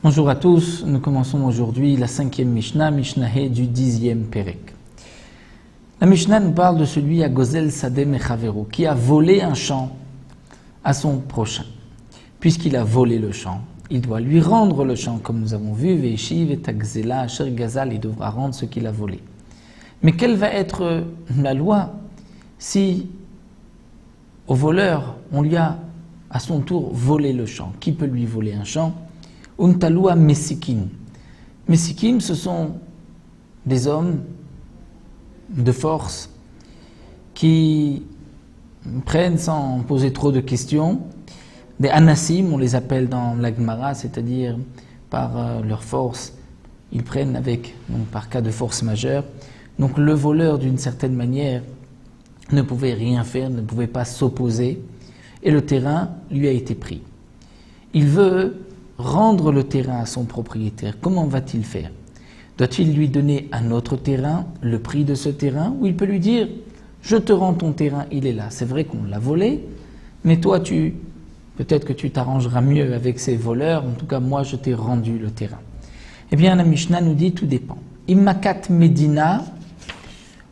Bonjour à tous, nous commençons aujourd'hui la 5e Mishnah, Mishnah He du 10e Perek. La Mishnah nous parle de celui à Gozel Sadeh Mechaveru, qui a volé un champ à son prochain. Puisqu'il a volé le champ, il doit lui rendre le champ, comme nous avons vu, Veishiv et Tagzela, Asher Gazal, il devra rendre ce qu'il a volé. Mais quelle va être la loi si au voleur, on lui a à son tour volé le champ? Qui peut lui voler un champ? Untaloua Messikim. Messikim, ce sont des hommes de force qui prennent sans poser trop de questions, des Anassim, on les appelle dans la Gemara, c'est-à-dire par leur force, ils prennent donc par cas de force majeure. Donc le voleur, d'une certaine manière, ne pouvait rien faire, ne pouvait pas s'opposer, et le terrain lui a été pris. Il veut rendre le terrain à son propriétaire. Comment va-t-il faire? Doit-il lui donner un autre terrain, le prix de ce terrain, ou il peut lui dire « Je te rends ton terrain, il est là. C'est vrai qu'on l'a volé, mais toi, peut-être que tu t'arrangeras mieux avec ces voleurs. En tout cas, moi, je t'ai rendu le terrain. » Eh bien, la Mishnah nous dit « Tout dépend. Immakat Medina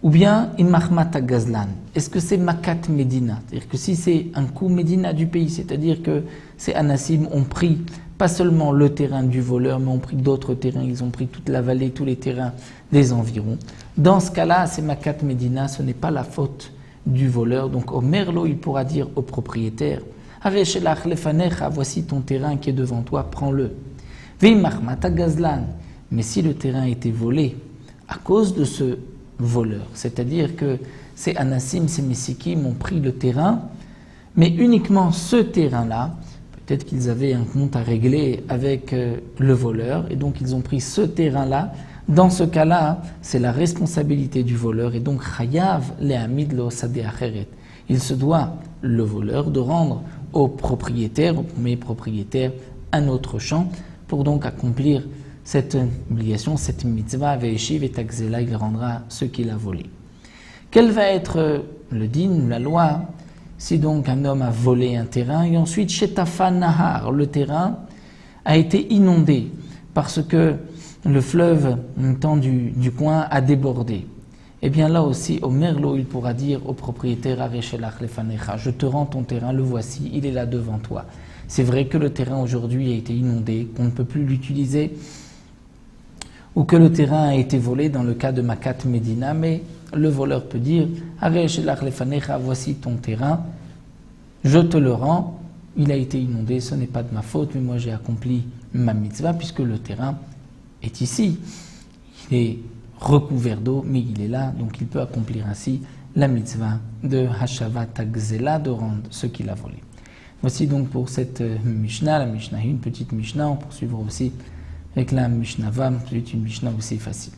ou bien Imachmat Gazlan. » Est-ce que c'est Makat Medina? C'est-à-dire que si c'est un coup Medina du pays, c'est-à-dire que ces Anassim ont pris pas seulement le terrain du voleur, mais ont pris d'autres terrains, ils ont pris toute la vallée, tous les terrains des environs. Dans ce cas-là, c'est Makat Medina, ce n'est pas la faute du voleur. Donc au merlot, il pourra dire au propriétaire, Areshelach lefanecha, voici ton terrain qui est devant toi, prends-le. Vimachmata Gazlan. Mais si le terrain a été volé à cause de ce voleur, c'est-à-dire que ces Anassim, ces Messikim ont pris le terrain, mais uniquement ce terrain-là, peut-être qu'ils avaient un compte à régler avec le voleur, et donc ils ont pris ce terrain-là. Dans ce cas-là, c'est la responsabilité du voleur, et donc Chayav le'amid lo sadeh acheret. Il se doit, le voleur, de rendre au propriétaire, au premier propriétaire, un autre champ, pour donc accomplir cette obligation, cette mitzvah, ve'eshiv et takzela, il rendra ce qu'il a volé. Quel va être le din, la loi, si donc un homme a volé un terrain et ensuite Shetafa Nahar, le terrain a été inondé parce que le fleuve temps du coin a débordé. Eh bien là aussi, au merlot, il pourra dire au propriétaire Areshelach lefanecha, je te rends ton terrain, le voici, il est là devant toi. C'est vrai que le terrain aujourd'hui a été inondé, qu'on ne peut plus l'utiliser, ou que le terrain a été volé dans le cas de Makat Medina, mais le voleur peut dire Areshelach lefanecha, voici ton terrain, je te le rends, il a été inondé, ce n'est pas de ma faute, mais moi j'ai accompli ma mitzvah puisque le terrain est ici. Il est recouvert d'eau, mais il est là, donc il peut accomplir ainsi la mitzvah de Hashavat Tagzela, de rendre ce qu'il a volé. Voici donc pour cette Mishnah, la Mishnah, une petite Mishnah, on poursuivra aussi avec la Mishnah Vam, c'est une Mishnah aussi facile.